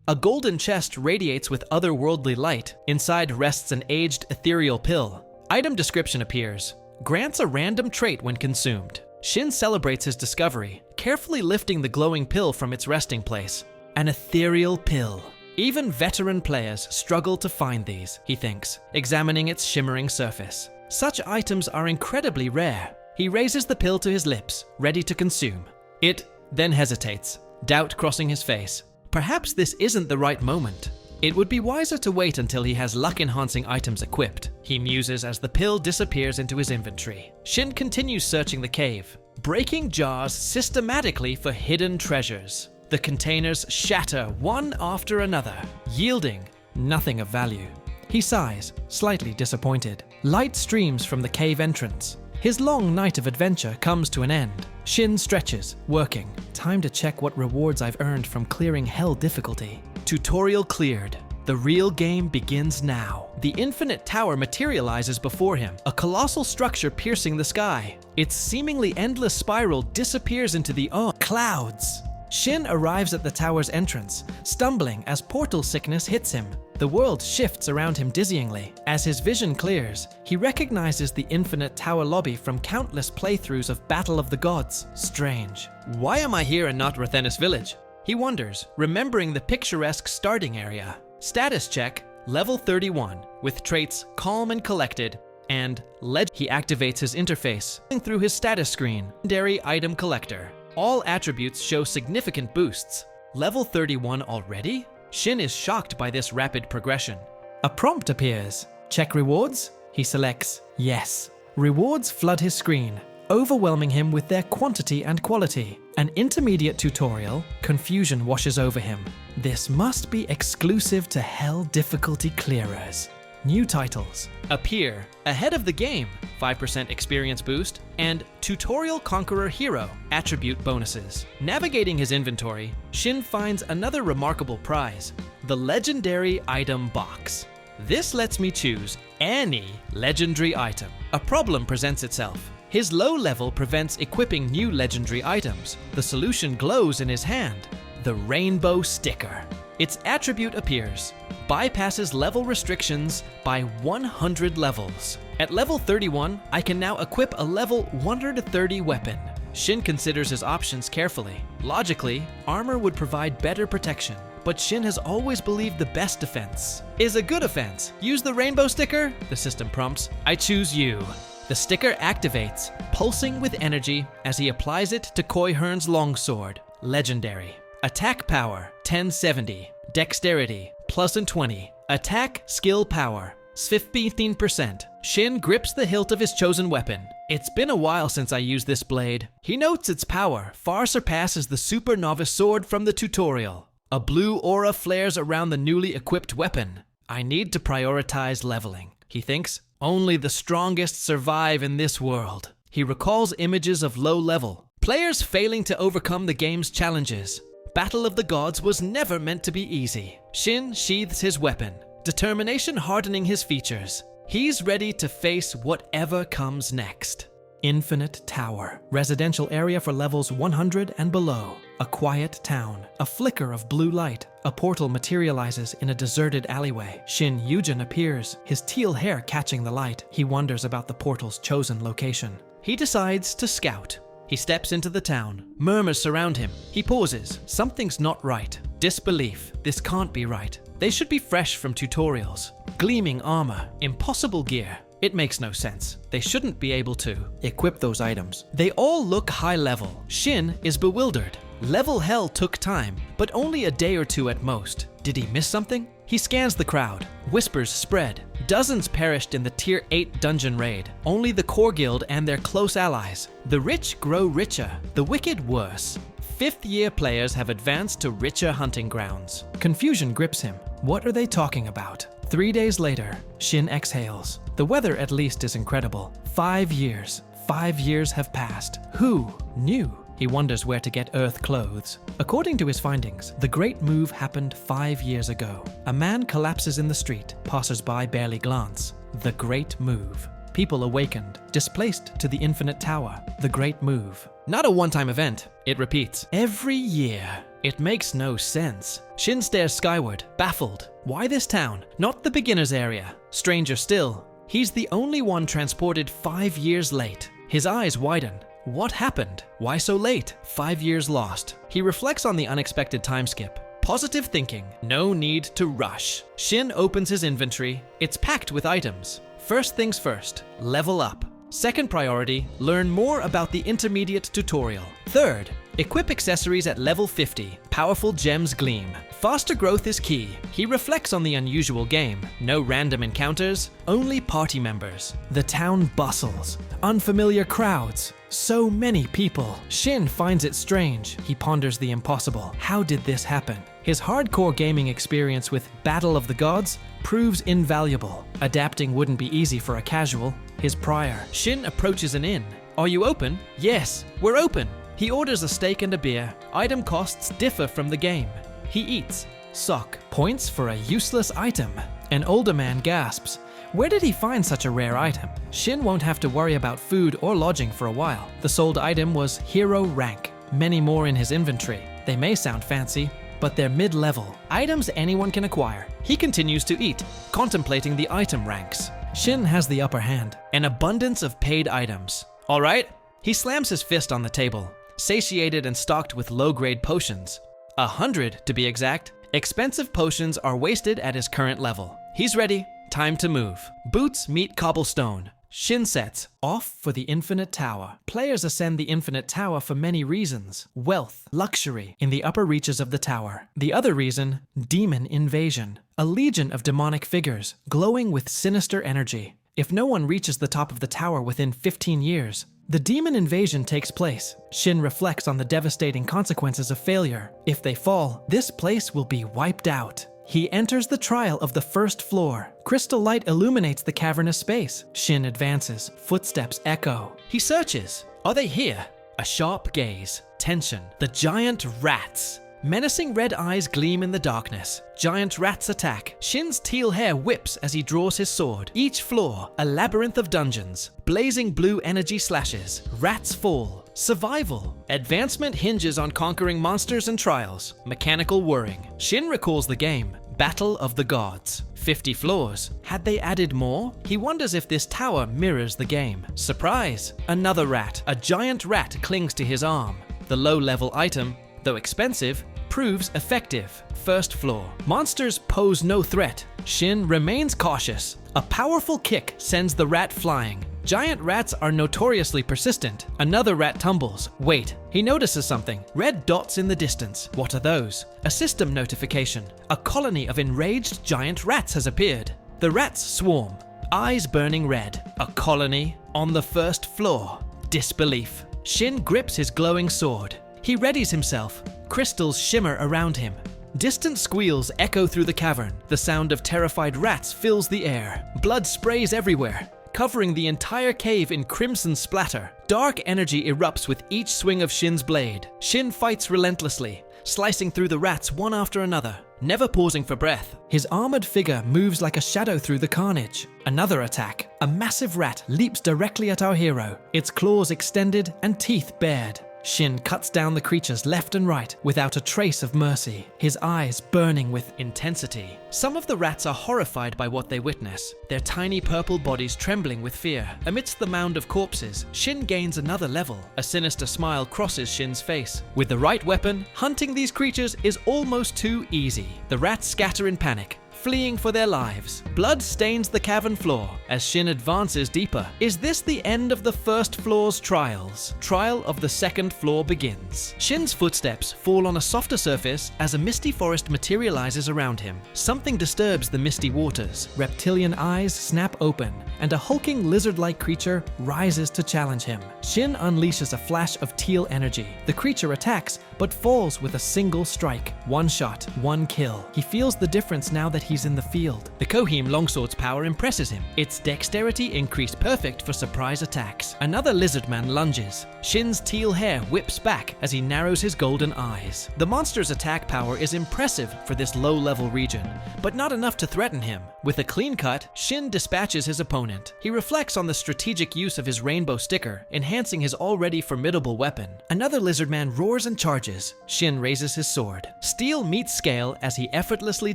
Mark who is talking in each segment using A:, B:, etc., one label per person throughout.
A: A golden chest radiates with otherworldly light. Inside rests an aged ethereal pill. Item description appears. Grants a random trait when consumed. Shin celebrates his discovery, carefully lifting the glowing pill from its resting place. An ethereal pill. Even veteran players struggle to find these, he thinks, examining its shimmering surface. Such items are incredibly rare. He raises the pill to his lips, ready to consume. It then hesitates, doubt crossing his face. Perhaps this isn't the right moment. It would be wiser to wait until he has luck-enhancing items equipped, he muses as the pill disappears into his inventory. Shin continues searching the cave, breaking jars systematically for hidden treasures. The containers shatter one after another, yielding nothing of value. He sighs, slightly disappointed. Light streams from the cave entrance. His long night of adventure comes to an end. Shin stretches, working. Time to check what rewards I've earned from clearing hell difficulty. Tutorial cleared. The real game begins now. The infinite tower materializes before him, a colossal structure piercing the sky. Its seemingly endless spiral disappears into the clouds. Shin arrives at the tower's entrance, stumbling as portal sickness hits him. The world shifts around him dizzyingly. As his vision clears, he recognizes the infinite tower lobby from countless playthroughs of Battle of the Gods. Strange. Why am I here and not Rathenis Village? He wonders, remembering the picturesque starting area. Status check, level 31, with traits Calm and Collected, and He activates his interface through his status screen. Legendary Item Collector. All attributes show significant boosts. Level 31 already? Shin is shocked by this rapid progression. A prompt appears. Check rewards? He selects yes. Rewards flood his screen, overwhelming him with their quantity and quality. An intermediate tutorial, confusion washes over him. This must be exclusive to Hell difficulty clearers. New titles appear ahead of the game, 5% experience boost, and Tutorial Conqueror Hero attribute bonuses. Navigating his inventory, Shin finds another remarkable prize, the Legendary Item Box. This lets me choose any legendary item. A problem presents itself. His low level prevents equipping new legendary items. The solution glows in his hand, the Rainbow Sticker. Its attribute appears, bypasses level restrictions by 100 levels. At level 31, I can now equip a level 130 weapon. Shin considers his options carefully. Logically, armor would provide better protection, but Shin has always believed the best defense is a good offense. Use the rainbow sticker, the system prompts. I choose you. The sticker activates, pulsing with energy as he applies it to Koi Hearn's longsword. Legendary. Attack power, 1070. Dexterity, +20. Attack skill power, 15%. Shin grips the hilt of his chosen weapon. It's been a while since I used this blade. He notes its power far surpasses the super novice sword from the tutorial. A blue aura flares around the newly equipped weapon. I need to prioritize leveling, he thinks. Only the strongest survive in this world. He recalls images of low level, players failing to overcome the game's challenges. Battle of the Gods was never meant to be easy. Shin sheaths his weapon, determination hardening his features. He's ready to face whatever comes next. Infinite Tower, residential area for levels 100 and below. A quiet town, a flicker of blue light. A portal materializes in a deserted alleyway. Shin Yoojun appears, his teal hair catching the light. He wonders about the portal's chosen location. He decides to scout. He steps into the town. Murmurs surround him. He pauses. Something's not right. Disbelief. This can't be right. They should be fresh from tutorials. Gleaming armor. Impossible gear. It makes no sense. They shouldn't be able to equip those items. They all look high level. Shin is bewildered. Level hell took time, but only a day or two at most. Did he miss something? He scans the crowd. Whispers spread. Dozens perished in the Tier 8 dungeon raid. Only the core guild and their close allies. The rich grow richer, the wicked worse. 5th year players have advanced to richer hunting grounds. Confusion grips him. What are they talking about? 3 days later, Shin exhales. The weather at least is incredible. 5 years. 5 years have passed. Who knew? He wonders where to get earth clothes. According to his findings, the great move happened 5 years ago. A man collapses in the street. Passers-by barely glance. The great move. People awakened, displaced to the infinite tower. The great move. Not a one-time event. It repeats. Every year. It makes no sense. Shin stares skyward, baffled. Why this town? Not the beginner's area. Stranger still, he's the only one transported 5 years late. His eyes widen. What happened? Why so late? 5 years lost. He reflects on the unexpected time skip. Positive thinking. No need to rush. Shin opens his inventory. It's packed with items. First things first, level up. Second priority, learn more about the intermediate tutorial. Third, equip accessories at level 50. Powerful gems gleam. Faster growth is key. He reflects on the unusual game. No random encounters, only party members. The town bustles. Unfamiliar crowds. So many people. Shin finds it strange. He ponders the impossible. How did this happen? His hardcore gaming experience with Battle of the Gods proves invaluable. Adapting wouldn't be easy for a casual. His prior. Shin approaches an inn. Are you open? Yes, we're open. He orders a steak and a beer. Item costs differ from the game. He eats. Sock. Points for a useless item. An older man gasps. Where did he find such a rare item? Shin won't have to worry about food or lodging for a while. The sold item was hero rank. Many more in his inventory. They may sound fancy, but they're mid-level. Items anyone can acquire. He continues to eat, contemplating the item ranks. Shin has the upper hand. An abundance of paid items. All right? He slams his fist on the table. Satiated and stocked with low-grade potions. 100 to be exact. Expensive potions are wasted at his current level. He's ready. Time to move. Boots meet cobblestone. Shin sets off for the Infinite Tower. Players ascend the Infinite Tower for many reasons. Wealth, luxury in the upper reaches of the tower. The other reason, demon invasion. A legion of demonic figures, glowing with sinister energy. If no one reaches the top of the tower within 15 years, the demon invasion takes place. Shin reflects on the devastating consequences of failure. If they fall, this place will be wiped out. He enters the trial of the first floor. Crystal light illuminates the cavernous space. Shin advances. Footsteps echo. He searches. Are they here? A sharp gaze. Tension. The giant rats. Menacing red eyes gleam in the darkness. Giant rats attack. Shin's teal hair whips as he draws his sword. Each floor, a labyrinth of dungeons. Blazing blue energy slashes. Rats fall. Survival. Advancement hinges on conquering monsters and trials. Mechanical whirring. Shin recalls the game. Battle of the Gods. 50 floors. Had they added more? He wonders if this tower mirrors the game. Surprise! Another rat. A giant rat clings to his arm. The low-level item, though expensive, proves effective. First floor. Monsters pose no threat. Shin remains cautious. A powerful kick sends the rat flying. Giant rats are notoriously persistent. Another rat tumbles. Wait, he notices something. Red dots in the distance. What are those? A system notification. A colony of enraged giant rats has appeared. The rats swarm. Eyes burning red. A colony on the first floor. Disbelief. Shin grips his glowing sword. He readies himself. Crystals shimmer around him. Distant squeals echo through the cavern. The sound of terrified rats fills the air. Blood sprays everywhere, covering the entire cave in crimson splatter. Dark energy erupts with each swing of Shin's blade. Shin fights relentlessly, slicing through the rats one after another, never pausing for breath. His armored figure moves like a shadow through the carnage. Another attack. A massive rat leaps directly at our hero, its claws extended and teeth bared. Shin cuts down the creatures left and right without a trace of mercy, his eyes burning with intensity. Some of the rats are horrified by what they witness, their tiny purple bodies trembling with fear. Amidst the mound of corpses, Shin gains another level. A sinister smile crosses Shin's face. With the right weapon, hunting these creatures is almost too easy. The rats scatter in panic, fleeing for their lives. Blood stains the cavern floor as Shin advances deeper. Is this the end of the first floor's trials? Trial of the second floor begins. Shin's footsteps fall on a softer surface as a misty forest materializes around him. Something disturbs the misty waters. Reptilian eyes snap open, and a hulking lizard-like creature rises to challenge him. Shin unleashes a flash of teal energy. The creature attacks, but falls with a single strike. One shot, one kill. He feels the difference now that he's in the field. The Kohim longsword's power impresses him. Its dexterity increased perfect for surprise attacks. Another lizardman lunges. Shin's teal hair whips back as he narrows his golden eyes. The monster's attack power is impressive for this low-level region, but not enough to threaten him. With a clean cut, Shin dispatches his opponent. He reflects on the strategic use of his rainbow sticker, enhancing his already formidable weapon. Another lizardman roars and charges. charges. Shin raises his sword. Steel meets scale as he effortlessly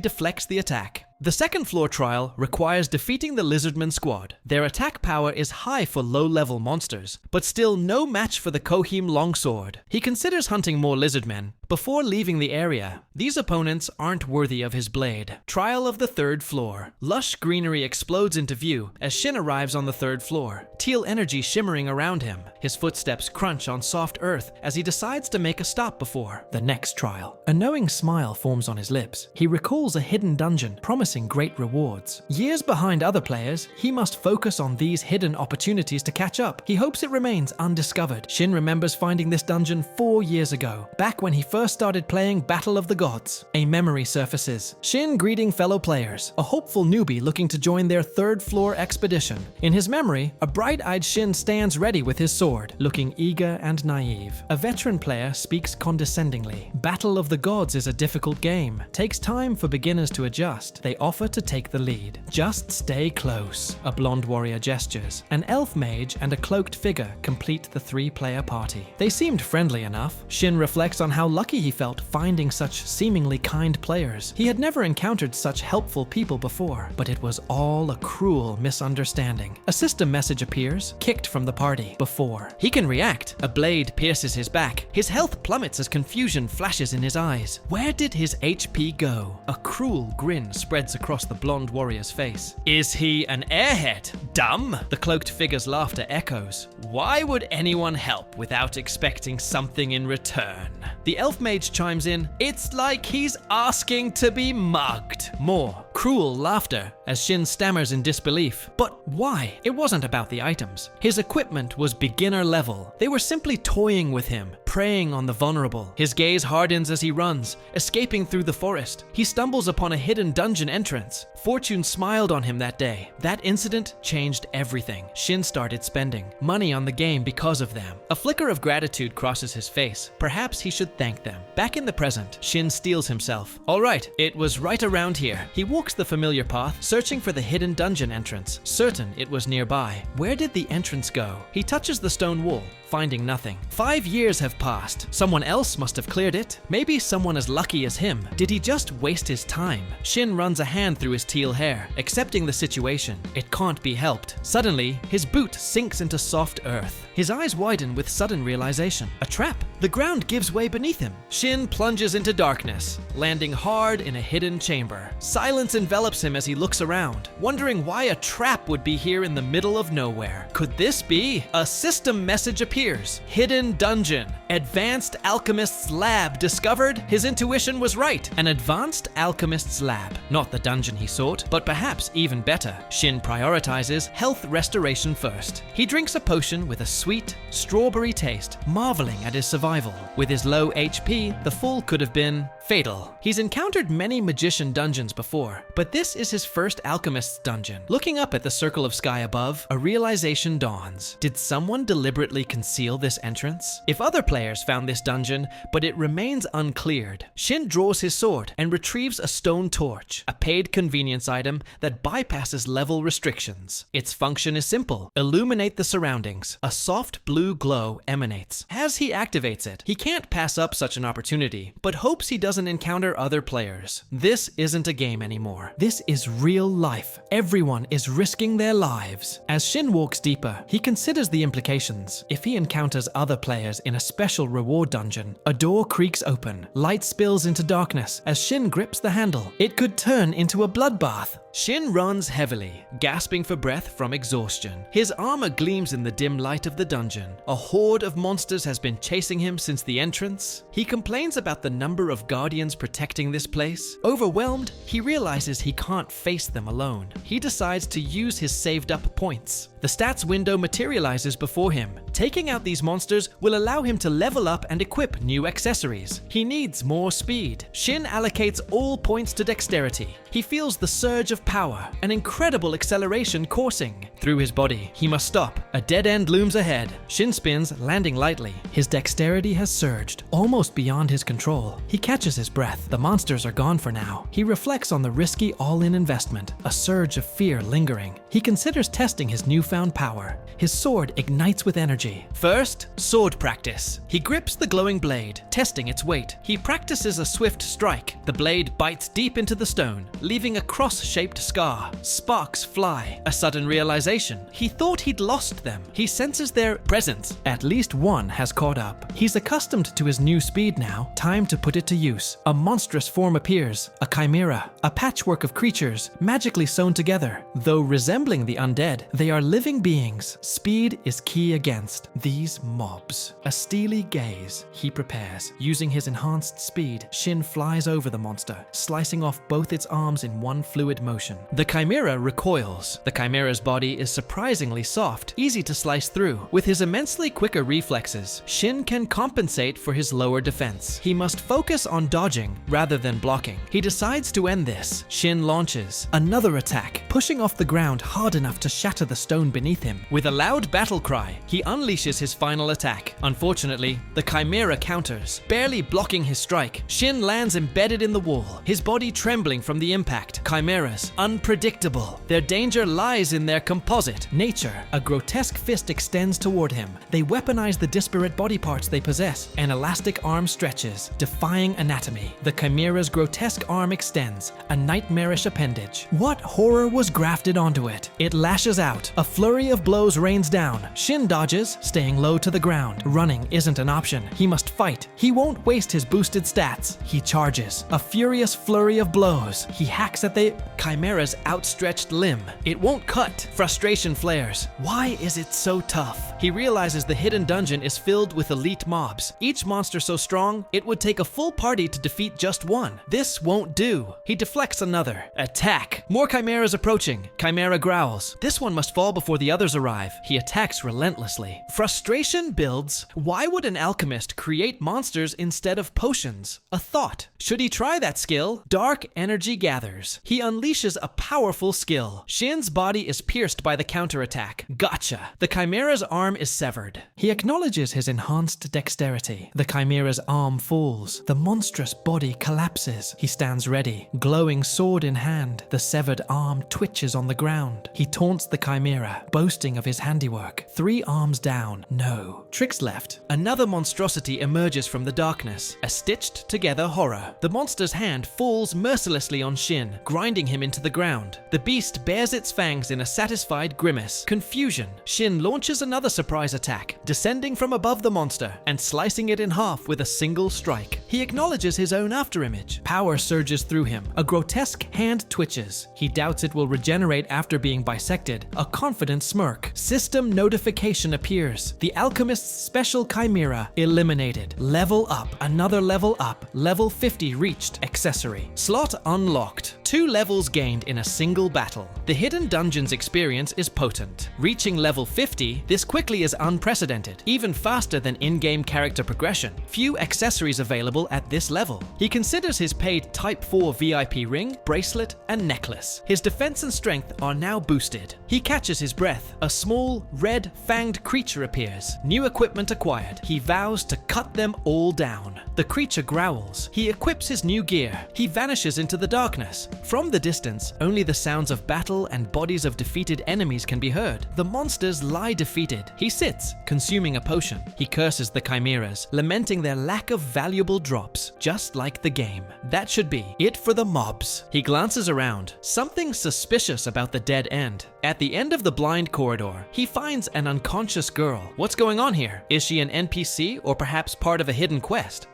A: deflects the attack. The second floor trial requires defeating the Lizardman squad. Their attack power is high for low-level monsters, but still no match for the Kohim longsword. He considers hunting more Lizardmen before leaving the area. These opponents aren't worthy of his blade. Trial of the third floor. Lush greenery explodes into view as Shin arrives on the third floor, teal energy shimmering around him. His footsteps crunch on soft earth as he decides to make a stop before the next trial. A knowing smile forms on his lips. He recalls a hidden dungeon promising great rewards. Years behind other players, he must focus on these hidden opportunities to catch up. He hopes it remains undiscovered. Shin remembers finding this dungeon 4 years ago, back when he first started playing Battle of the Gods. A memory surfaces. Shin greeting fellow players, a hopeful newbie looking to join their third floor expedition. In his memory, a bright-eyed Shin stands ready with his sword, looking eager and naive. A veteran player speaks condescendingly. Battle of the Gods is a difficult game. Takes time for beginners to adjust. They offer to take the lead. Just stay close. A blonde warrior gestures. An elf mage and a cloaked figure complete the 3-player party. They seemed friendly enough. Shin reflects on how lucky he felt finding such seemingly kind players. He had never encountered such helpful people before, but it was all a cruel misunderstanding. A system message appears, kicked from the party. Before he can react, a blade pierces his back. His health plummets as confusion flashes in his eyes. Where did his HP go? A cruel grin spreads across the blonde warrior's face. Is he an airhead? Dumb? The cloaked figure's laughter echoes. Why would anyone help without expecting something in return? The elf mage chimes in. It's like he's asking to be mugged. More cruel laughter as Shin stammers in disbelief. But why? It wasn't about the items. His equipment was beginner level. They were simply toying with him, preying on the vulnerable. His gaze hardens as he runs, escaping through the forest. He stumbles upon a hidden dungeon entrance. Fortune smiled on him that day. That incident changed everything. Shin started spending money on the game because of them. A flicker of gratitude crosses his face. Perhaps he should thank them. Back in the present, Shin steels himself. All right, it was right around here. He walks the familiar path, searching for the hidden dungeon entrance, certain it was nearby. Where did the entrance go? He touches the stone wall, finding nothing. 5 years have passed. Someone else must have cleared it. Maybe someone as lucky as him. Did he just waste his time? Shin runs a hand through his teal hair, accepting the situation. It can't be helped. Suddenly, his boot sinks into soft earth. His eyes widen with sudden realization. A trap. The ground gives way beneath him. Shin plunges into darkness, landing hard in a hidden chamber. Silence envelops him as he looks around, wondering why a trap would be here in the middle of nowhere. Could this be? A system message appears. Hidden dungeon. Advanced Alchemist's Lab discovered. His intuition was right. An Advanced Alchemist's Lab. Not the dungeon he sought, but perhaps even better. Shin prioritizes health restoration first. He drinks a potion with a sweet, strawberry taste, marveling at his survival. With his low HP, the fall could have been fatal. He's encountered many magician dungeons before, but this is his first alchemist's dungeon. Looking up at the circle of sky above, a realization dawns. Did someone deliberately conceal this entrance? If other players found this dungeon, but it remains uncleared, Shin draws his sword and retrieves a stone torch, a paid convenience item that bypasses level restrictions. Its function is simple: illuminate the surroundings. A soft blue glow emanates. As he activates it, he can't pass up such an opportunity, but hopes he doesn't encounter other players. This isn't a game anymore. This is real life. Everyone is risking their lives. As Shin walks deeper, he considers the implications. If he encounters other players in a special reward dungeon, a door creaks open. Light spills into darkness as Shin grips the handle. It could turn into a bloodbath. Shin runs heavily, gasping for breath from exhaustion. His armor gleams in the dim light of the dungeon. A horde of monsters has been chasing him since the entrance. He complains about the number of guardians protecting this place. Overwhelmed, he realizes he can't face them alone. He decides to use his saved up points. The stats window materializes before him. Taking out these monsters will allow him to level up and equip new accessories. He needs more speed. Shin allocates all points to dexterity. He feels the surge of power, an incredible acceleration coursing through his body. He must stop. A dead end looms ahead. Shin spins, landing lightly. His dexterity has surged, almost beyond his control. He catches his breath. The monsters are gone for now. He reflects on the risky all-in investment, a surge of fear lingering. He considers testing his new newfound power. His sword ignites with energy. First, sword practice. He grips the glowing blade, testing its weight. He practices a swift strike. The blade bites deep into the stone, leaving a cross-shaped scar. Sparks fly. A sudden realization. He thought he'd lost them. He senses their presence. At least one has caught up. He's accustomed to his new speed now. Time to put it to use. A monstrous form appears. A chimera. A patchwork of creatures, magically sewn together. Though resembling the undead, they are living beings. Speed is key against these mobs. A steely gaze. He prepares. Using his enhanced speed, Shin flies over the monster, slicing off both its arms in one fluid motion. The chimera recoils. The chimera's body is surprisingly soft, easy to slice through. With his immensely quicker reflexes, Shin can compensate for his lower defense. He must focus on dodging rather than blocking. He decides to end this. Shin launches another attack, pushing off the ground hard enough to shatter the stone beneath him. With a loud battle cry, he unleashes his final attack. Unfortunately, the chimera counters, barely blocking his strike. Shin lands embedded in the wall, his body trembling from the impact. Chimeras, unpredictable. Their danger lies in their composite nature. A grotesque fist extends toward him. They weaponize the disparate body parts they possess. An elastic arm stretches, defying anatomy. The chimera's grotesque arm extends, a nightmarish appendage. What horror was grafted onto it? It lashes out. A flurry of blows rains down. Shin dodges, staying low to the ground. Running isn't an option. He must fight. He won't waste his boosted stats. He charges. A furious flurry of blows. He hacks at the chimera's outstretched limb. It won't cut. Frustration flares. Why is it so tough? He realizes the hidden dungeon is filled with elite mobs. Each monster so strong, it would take a full party to defeat just one. This won't do. He deflects another. Attack. More chimeras approaching. Chimera growls. This one must fall before the others arrive. He attacks relentlessly. Frustration builds. Why would an alchemist create monsters instead of potions? A thought. Should he try that skill? Dark energy gathers. He unleashes a powerful skill. Shin's body is pierced by the counterattack. Gotcha. The chimera's arm is severed. He acknowledges his enhanced dexterity. The chimera's arm falls. The monstrous body collapses. He stands ready, glowing sword in hand. The severed arm twitches on the ground. He taunts the chimera, boasting of his handiwork. 3 arms down. No. Tricks left. Another monstrosity emerges from the darkness. A stitched together horror. The monster's hand falls mercilessly on Shin, grinding him into the ground. The beast bares its fangs in a satisfied grimace. Confusion. Shin launches another surprise attack, descending from above the monster and slicing it in half with a single strike. He acknowledges his own afterimage. Power surges through him. A grotesque hand twitches. He doubts it will regenerate after being bisected. A confident smirk. System notification appears. The alchemist's special chimera eliminated. Level up. Another level up. Level 50 reached. Accessory. Slot unlocked. 2 levels gained in a single battle. The Hidden Dungeons experience is potent. Reaching level 50, this quickly is unprecedented, even faster than in-game character progression. Few accessories available at this level. He considers his paid Type 4 VIP ring, bracelet, and necklace. His defense and strength are now boosted. He catches his breath. A small, red, fanged creature appears. New equipment acquired. He vows to cut them all down. The creature growls. He equips his new gear. He vanishes into the darkness. From the distance, only the sounds of battle and bodies of defeated enemies can be heard. The monsters lie defeated. He sits, consuming a potion. He curses the chimeras, lamenting their lack of valuable drops, just like the game. That should be it for the mobs. He glances around. Something suspicious about the dead end. At the end of the blind corridor, he finds an unconscious girl. What's going on here? Is she an NPC or perhaps part of a hidden quest?